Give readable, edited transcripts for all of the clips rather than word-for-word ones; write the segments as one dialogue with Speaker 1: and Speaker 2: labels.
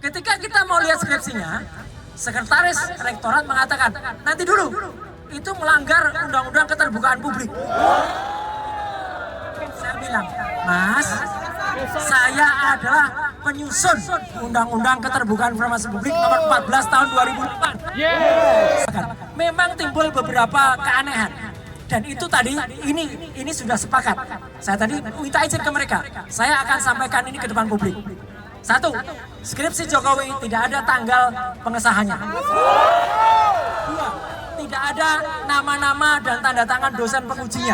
Speaker 1: Ketika kita mau lihat skripsinya, Sekretaris Rektorat mengatakan, nanti dulu, itu melanggar Undang-Undang Keterbukaan Publik. Saya bilang, Mas, saya adalah penyusun Undang-Undang Keterbukaan Informasi Publik nomor 14 tahun 2004. Memang timbul beberapa keanehan. Dan itu tadi, ini sudah sepakat. Saya tadi minta izin ke mereka. Saya akan sampaikan ini ke depan publik. Satu, skripsi Jokowi tidak ada tanggal pengesahannya. Dua, tidak ada nama-nama dan tanda tangan dosen pengujinya.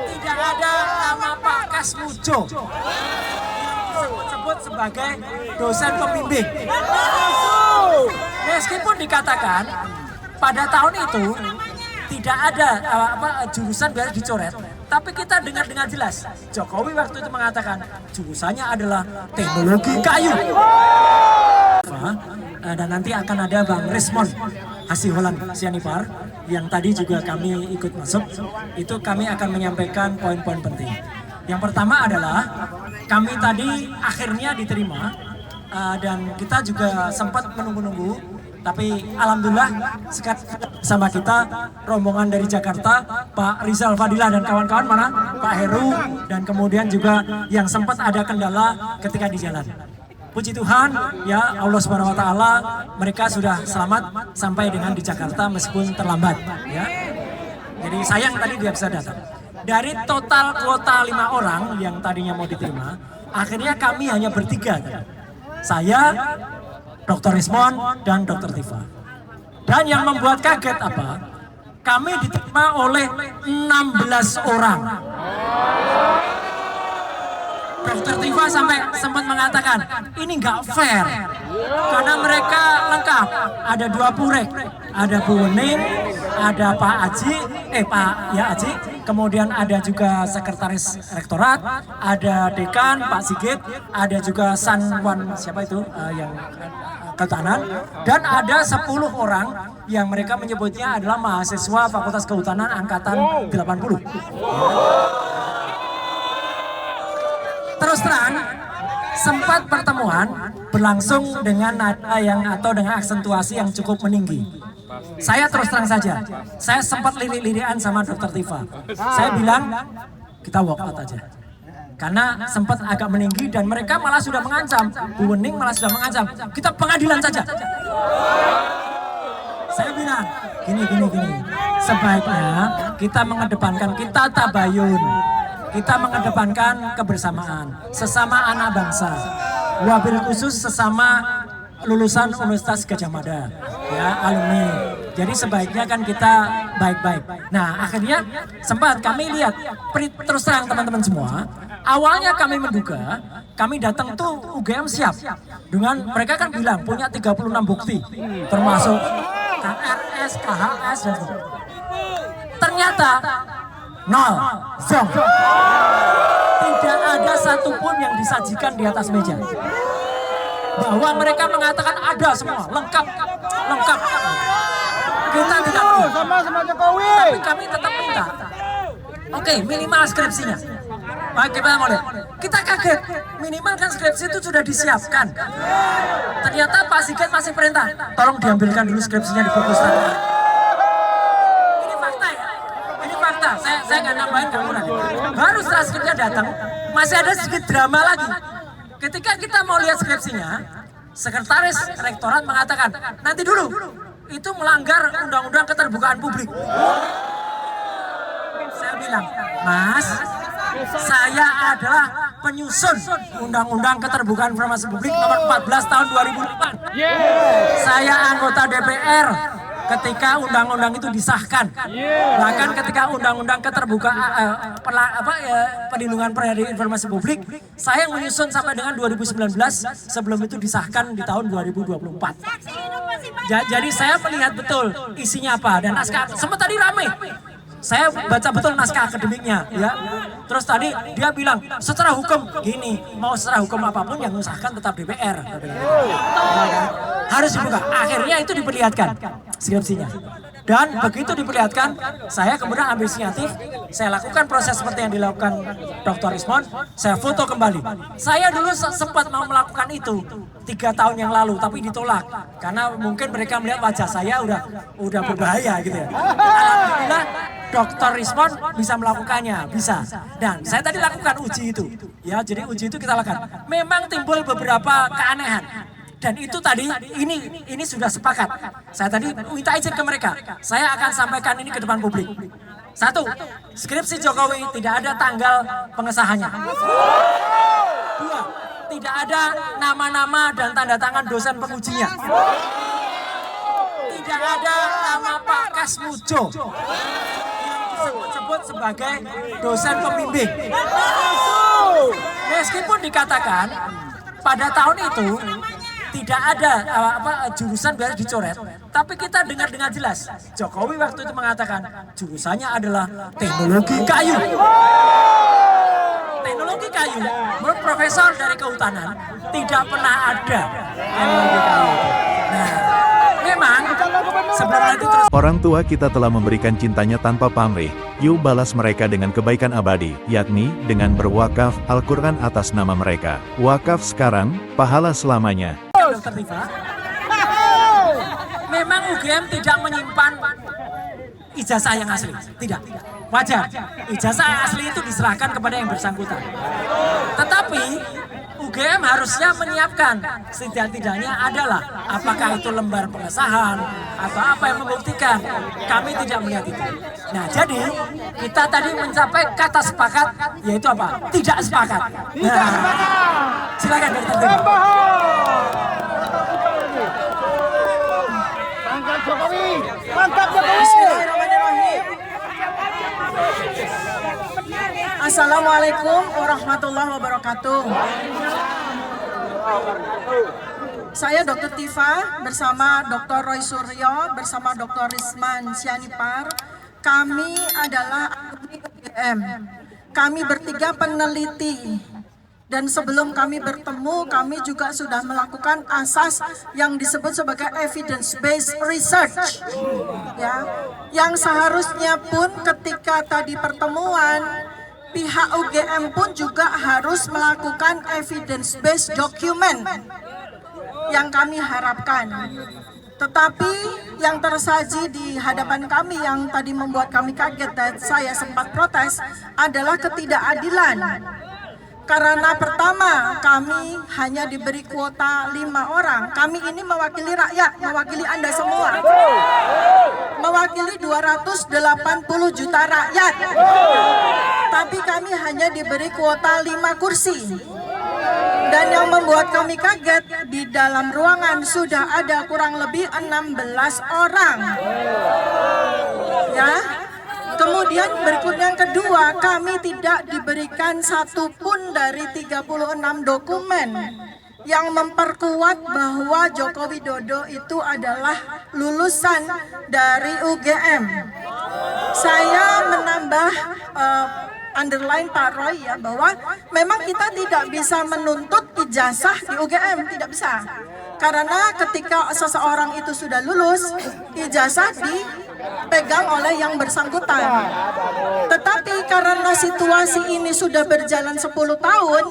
Speaker 1: Tidak ada nama Pak Kasmujo yang disebut sebagai dosen pembimbing. Meskipun dikatakan pada tahun itu tidak ada jurusan biasa dicoret, tapi kita dengar dengan jelas Jokowi waktu itu mengatakan jurusannya adalah teknologi kayu. Dan nanti akan ada Bang Rismon Hasiholan Sianipar yang tadi juga kami ikut masuk. Itu kami akan menyampaikan poin-poin penting. Yang pertama adalah kami tadi akhirnya diterima dan kita juga sempat menunggu-nunggu. Tapi alhamdulillah sama kita rombongan dari Jakarta, Pak Rizal Fadilah dan kawan-kawan mana? Pak Heru dan kemudian juga yang sempat ada kendala ketika di jalan. Puji Tuhan ya Allah Subhanahu wa taala mereka sudah selamat sampai dengan di Jakarta meskipun terlambat ya. Jadi sayang tadi dia bisa datang. Dari total kuota 5 orang yang tadinya mau diterima, akhirnya kami hanya bertiga. Saya, Dr. Rismon dan Dr. Tifa. Dan yang membuat kaget apa? Kami diterima oleh 16 orang. Dr. Tifa sampai sempat mengatakan ini nggak fair karena mereka lengkap. Ada 2 purek, ada Bu Wening, ada Pak Aji, Aji. Kemudian ada juga Sekretaris Rektorat, ada Dekan Pak Sigit, ada juga Sanwan siapa itu yang Kehutanan, dan ada 10 orang yang mereka menyebutnya adalah mahasiswa Fakultas Kehutanan angkatan 80. Terus terang, sempat pertemuan berlangsung dengan nada yang atau dengan aksentuasi yang cukup meninggi. Saya terus terang saja, saya sempat lirik-lirikan sama Dr. Tifa. Saya bilang, kita walk out aja. Karena sempat agak meninggi dan mereka malah sudah mengancam, Bu Wening malah sudah mengancam, kita pengadilan saja. Saya bilang, gini. Sebaiknya kita mengedepankan, kita tabayun. Kita mengedepankan kebersamaan, sesama anak bangsa, wabil khusus sesama lulusan Universitas Gadjah Mada, ya alumni. Jadi sebaiknya kan kita baik-baik. Nah akhirnya sempat kami lihat, terus terang teman-teman semua, awalnya kami menduga, kami datang tuh UGM siap. Dengan mereka kan bilang punya 36 bukti, termasuk KRS, KHS, dan ternyata nol, zong. Tidak ada satupun yang disajikan di atas meja. Bahwa mereka mengatakan ada semua, lengkap. Kita tidak
Speaker 2: sama Jokowi.
Speaker 1: Tapi kami tetap minta. Oke, minimal skripsinya. Baik, kita mau lihat. Kita kaget, minimal kan skripsi itu sudah disiapkan. Ternyata Pak Sigit masih perintah, tolong diambilkan dulu skripsinya di perpustakaan. Saya nggak nambahin, nggak kurang. Baru setelah skripsinya datang, masih ada sedikit drama lagi. Ketika kita mau lihat skripsinya, Sekretaris Rektorat mengatakan, nanti dulu, itu melanggar Undang-Undang Keterbukaan Publik. Saya bilang, Mas, saya adalah penyusun Undang-Undang Keterbukaan Informasi Publik nomor 14 tahun 2004. Saya anggota DPR ketika undang-undang itu disahkan, bahkan ketika undang-undang keterbukaan perlindungan informasi publik, saya yang menyusun sampai dengan 2019 sebelum itu disahkan di tahun 2024. Jadi saya melihat betul isinya apa dan naskah. Sempat tadi ramai. Saya baca betul naskah akademiknya, ya. Terus tadi dia bilang secara hukum gini, mau secara hukum apapun yang mengesahkan tetap DPR. Harus dibuka. Akhirnya itu diperlihatkan skripsinya. Dan begitu diperlihatkan, saya kemudian ambil inisiatif, saya lakukan proses seperti yang dilakukan Dr. Rismon, saya foto kembali. Saya dulu sempat mau melakukan itu 3 tahun yang lalu, tapi ditolak karena mungkin mereka melihat wajah saya udah berbahaya gitu ya. Alhamdulillah Dr. Rismon bisa melakukannya, bisa. Dan saya tadi lakukan uji itu, ya. Jadi uji itu kita lakukan. Memang timbul beberapa keanehan. Dan itu tadi, ini sudah sepakat. Saya tadi minta izin ke mereka. Saya akan sampaikan ini ke depan publik. 1, skripsi Jokowi tidak ada tanggal pengesahannya. 2, tidak ada nama-nama dan tanda tangan dosen pengujinya. Tidak ada nama Pak Kasmujo yang disebut-sebut sebagai dosen pembimbing. Meskipun dikatakan pada tahun itu tidak ada jurusan biar dicoret, tapi kita dengar dengan jelas Jokowi waktu itu mengatakan jurusannya adalah teknologi kayu. Teknologi kayu menurut profesor dari kehutanan tidak pernah ada teknologi kayu. Nah, memang sebelum nanti terus
Speaker 2: orang tua kita telah memberikan cintanya tanpa pamrih. Yuk balas mereka dengan kebaikan abadi, yakni dengan berwakaf Al-Quran atas nama mereka. Wakaf sekarang, pahala selamanya.
Speaker 1: Dr. Tifa, memang UGM tidak menyimpan ijazah yang asli, tidak. Wajar, ijazah asli itu diserahkan kepada yang bersangkutan. Tetapi UGM harusnya menyiapkan setidak-tidaknya adalah apakah itu lembar pengesahan atau apa yang membuktikan. Kami tidak melihat itu. Nah, jadi kita tadi mencapai kata sepakat, yaitu apa? Tidak sepakat. Nah, silakan Dr. Tifa.
Speaker 3: Mantap Jokowi, mantap Jokowi.
Speaker 4: Bismillahirrahmanirrahim. Assalamualaikum warahmatullahi wabarakatuh. Saya Dr. Tifa bersama Dr. Roy Suryo bersama Dr. Risman Sianipar. Kami adalah alumni UGM. Kami bertiga peneliti. Dan sebelum kami bertemu, kami juga sudah melakukan asas yang disebut sebagai evidence-based research. Ya, yang seharusnya pun ketika tadi pertemuan, pihak UGM pun juga harus melakukan evidence-based document yang kami harapkan. Tetapi yang tersaji di hadapan kami yang tadi membuat kami kaget dan saya sempat protes adalah ketidakadilan. Karena pertama, kami hanya diberi kuota 5 orang. Kami ini mewakili rakyat, mewakili Anda semua. Mewakili 280 juta rakyat. Tapi kami hanya diberi kuota 5 kursi. Dan yang membuat kami kaget, di dalam ruangan sudah ada kurang lebih 16 orang. Ya. Kemudian berikutnya yang kedua, kami tidak diberikan satupun dari 36 dokumen yang memperkuat bahwa Joko Widodo itu adalah lulusan dari UGM. Saya menambah underline Pak Roy ya, bahwa memang kita tidak bisa menuntut ijazah di UGM, tidak bisa. Karena ketika seseorang itu sudah lulus, ijazah dipegang oleh yang bersangkutan. Tetapi karena situasi ini sudah berjalan 10 tahun,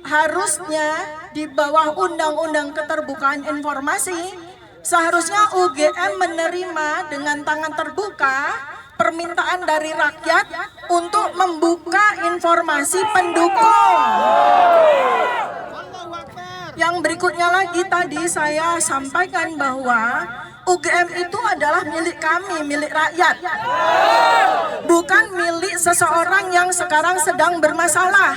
Speaker 4: harusnya di bawah Undang-Undang Keterbukaan Informasi, seharusnya UGM menerima dengan tangan terbuka permintaan dari rakyat untuk membuka informasi pendukung. Yang berikutnya lagi tadi saya sampaikan bahwa UGM itu adalah milik kami, milik rakyat. Bukan milik seseorang yang sekarang sedang bermasalah.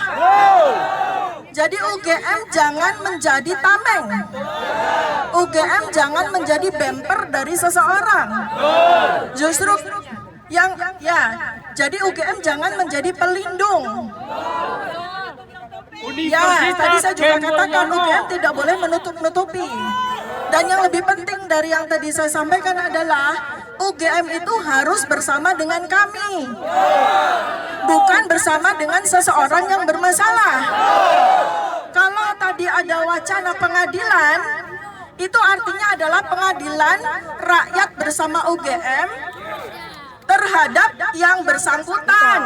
Speaker 4: Jadi UGM jangan menjadi tameng. UGM jangan menjadi bemper dari seseorang. Justru jadi UGM jangan menjadi pelindung. Ya, tadi saya juga katakan UGM tidak boleh menutup-nutupi. Dan yang lebih penting dari yang tadi saya sampaikan adalah UGM itu harus bersama dengan kami, bukan bersama dengan seseorang yang bermasalah. Kalau tadi ada wacana pengadilan, Itu artinya adalah pengadilan rakyat bersama UGM terhadap yang bersangkutan.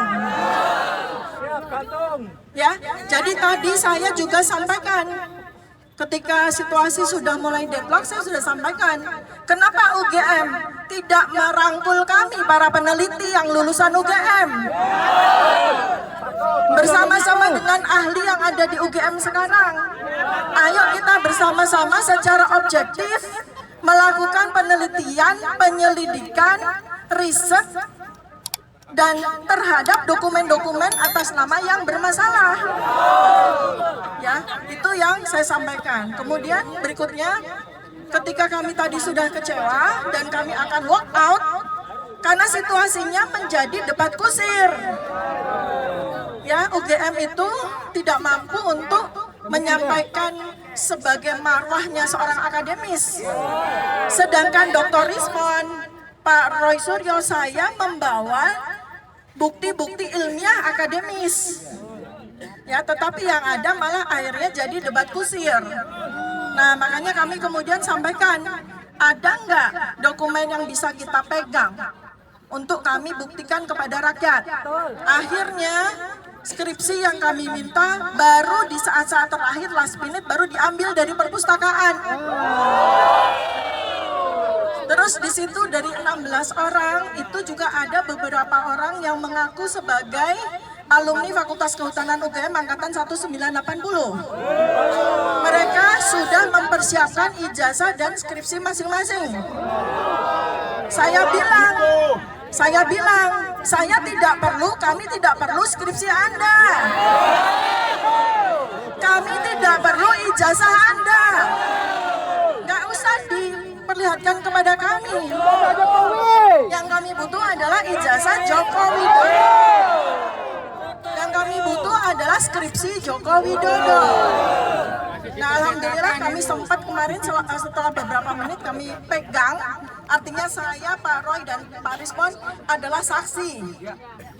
Speaker 4: Ya, jadi tadi saya juga sampaikan ketika situasi sudah mulai deadlock, saya sudah sampaikan kenapa UGM tidak merangkul kami para peneliti yang lulusan UGM bersama-sama dengan ahli yang ada di UGM sekarang. Ayo kita bersama-sama secara objektif melakukan penelitian, penyelidikan, riset dan terhadap dokumen-dokumen atas nama yang bermasalah. Ya, itu yang saya sampaikan. Kemudian berikutnya, ketika kami tadi sudah kecewa dan kami akan walk out karena situasinya menjadi debat kusir. Ya, UGM itu tidak mampu untuk menyampaikan sebagai marwahnya seorang akademis. Sedangkan Dr. Rismon, Pak Roy Suryo, saya membawa bukti-bukti ilmiah akademis. Ya, tetapi yang ada malah akhirnya jadi debat kusir. Nah, makanya kami kemudian sampaikan, ada nggak dokumen yang bisa kita pegang untuk kami buktikan kepada rakyat. Akhirnya skripsi yang kami minta baru di saat-saat terakhir last minute baru diambil dari perpustakaan. Terus di situ dari 16 orang itu juga ada beberapa orang yang mengaku sebagai alumni Fakultas Kehutanan UGM angkatan 1980. Mereka sudah mempersiapkan ijazah dan skripsi masing-masing. Saya bilang, kami tidak perlu skripsi Anda. Kami tidak perlu ijazah Anda. Nggak usah diperlihatkan kepada kami. Yang kami butuh adalah ijazah Joko Widodo. Yang kami butuh adalah skripsi Joko Widodo. Nah, alhamdulillah kami sempat kemarin setelah beberapa menit kami pegang. Artinya saya, Pak Roy dan Pak Rismon adalah saksi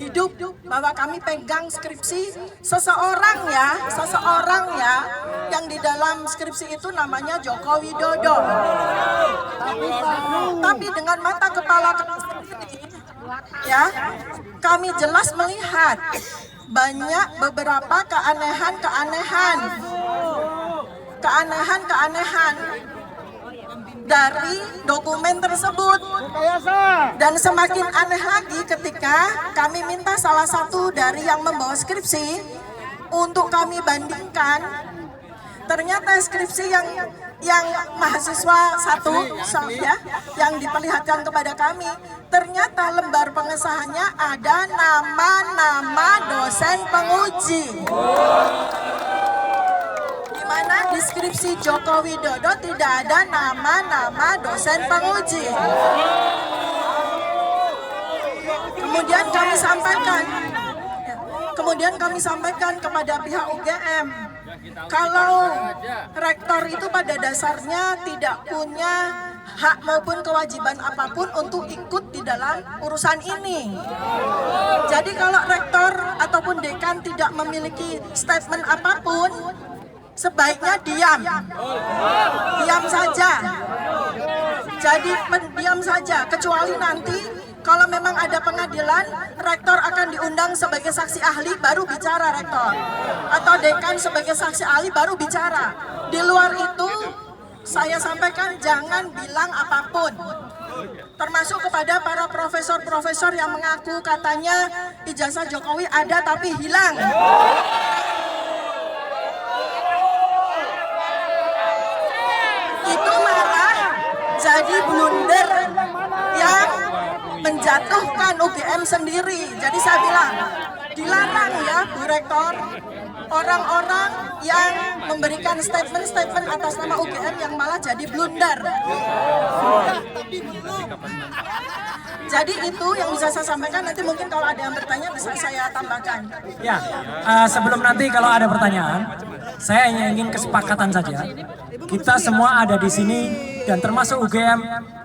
Speaker 4: hidup bahwa kami pegang skripsi seseorang ya yang di dalam skripsi itu namanya Joko Widodo. Tapi dengan mata kepala kami sendiri, ya, kami jelas melihat banyak beberapa keanehan dari dokumen tersebut. Dan semakin aneh lagi ketika kami minta salah satu dari yang membawa skripsi untuk kami bandingkan. Ternyata skripsi yang mahasiswa satu ya, yang diperlihatkan kepada kami, ternyata lembar pengesahannya ada nama-nama dosen penguji. Di mana di skripsi Joko Widodo tidak ada nama-nama dosen penguji. Kemudian kami sampaikan kepada pihak UGM, kalau rektor itu pada dasarnya tidak punya hak maupun kewajiban apapun untuk ikut di dalam urusan ini. Jadi kalau rektor ataupun dekan tidak memiliki statement apapun, sebaiknya diam saja. Jadi diam saja, kecuali nanti kalau memang ada pengadilan, rektor akan diundang sebagai saksi ahli baru bicara rektor. Atau dekan sebagai saksi ahli baru bicara. Di luar itu, saya sampaikan jangan bilang apapun. Termasuk kepada para profesor-profesor yang mengaku katanya ijazah Jokowi ada tapi hilang. Itu malah jadi blunder yang menjatuhkan UGM sendiri. Jadi saya bilang, dilarang ya Bu Rektor, orang-orang yang memberikan statement-statement atas nama UGM yang malah jadi blunder. Jadi itu yang bisa saya sampaikan, nanti mungkin kalau ada yang bertanya bisa saya tambahkan.
Speaker 1: Ya, sebelum nanti kalau ada pertanyaan, saya hanya ingin kesepakatan saja. Kita semua ada di sini dan termasuk UGM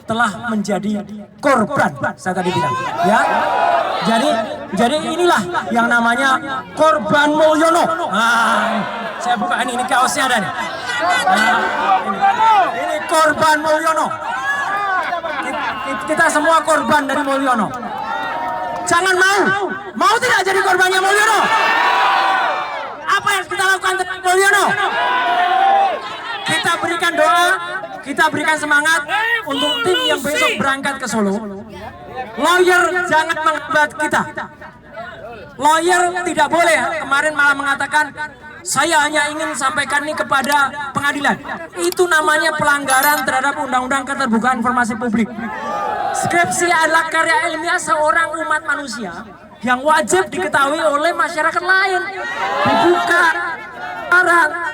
Speaker 1: telah menjadi korban, saya tadi bilang, ya. Jadi inilah yang namanya korban Mulyono. Saya buka ini kaosnya ada nih. Ini korban Mulyono. Kita semua korban dari Mulyono. Jangan mau tidak jadi korbannya Mulyono. Apa yang kita lakukan tentang Mulyono? Kita berikan doa, kita berikan semangat untuk tim yang besok berangkat ke Solo. Lawyer jangan menghambat kita. Lawyer tidak boleh kemarin malah mengatakan saya hanya ingin sampaikan ini kepada pengadilan. Itu namanya pelanggaran terhadap Undang-Undang Keterbukaan Informasi Publik. Skripsi adalah karya ilmiah seorang umat manusia yang wajib diketahui oleh masyarakat lain. Dibuka,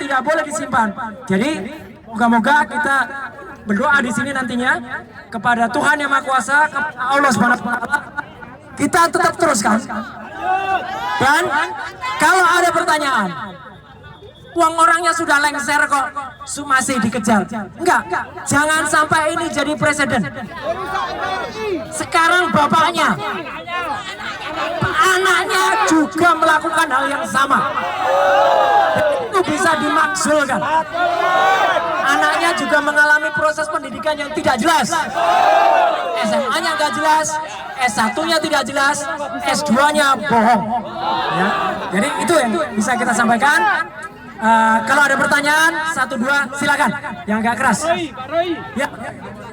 Speaker 1: tidak boleh disimpan. Jadi moga-moga kita berdoa di sini nantinya kepada Tuhan Yang Maha Kuasa, kepada Allah Subhanahu wa Ta'ala. Kita tetap teruskan. Dan kalau ada pertanyaan, uang orangnya sudah lengser kok, masih dikejar. Enggak, jangan sampai ini jadi presiden. Sekarang bapaknya, anaknya juga melakukan hal yang sama. Itu bisa dimakzulkan. Anaknya juga mengalami proses pendidikan yang tidak jelas. SMA-nya nggak jelas, S1-nya tidak jelas, S2-nya bohong. Ya, jadi itu yang bisa kita sampaikan. Kalau ada pertanyaan, 1, 2, silakan. Yang agak keras.
Speaker 3: Pak Roy,
Speaker 1: Ya.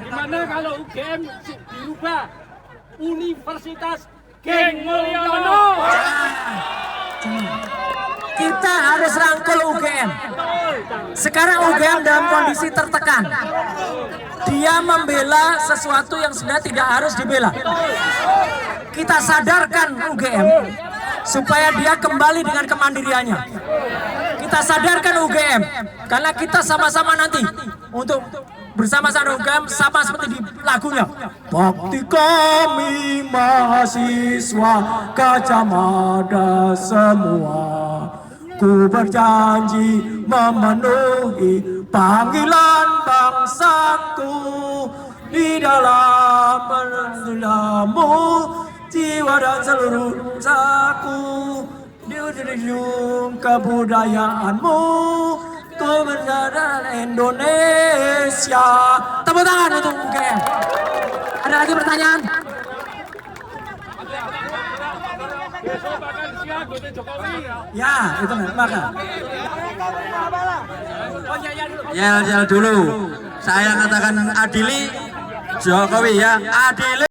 Speaker 3: gimana kalau UGM dirubah Universitas Geng Mulyono?
Speaker 1: Kita harus rangkul UGM. Sekarang UGM dalam kondisi tertekan. Dia membela sesuatu yang sebenarnya tidak harus dibela. Kita sadarkan UGM supaya dia kembali dengan kemandiriannya. Kita sadarkan UGM karena kita sama-sama nanti untuk bersama-sama UGM sama seperti di lagunya. Bakti kami mahasiswa Gajah Mada semua, ku berjanji memenuhi panggilan bangsaku di dalam menelamu jiwa dan seluruh bangsaku. Di ujung kebudayaanmu, ku berjalan Indonesia. Tepuk tangan untuk UGM. Ada lagi pertanyaan? Ya, itu maka.
Speaker 5: Yel dulu. Saya katakan adili Jokowi ya, adili.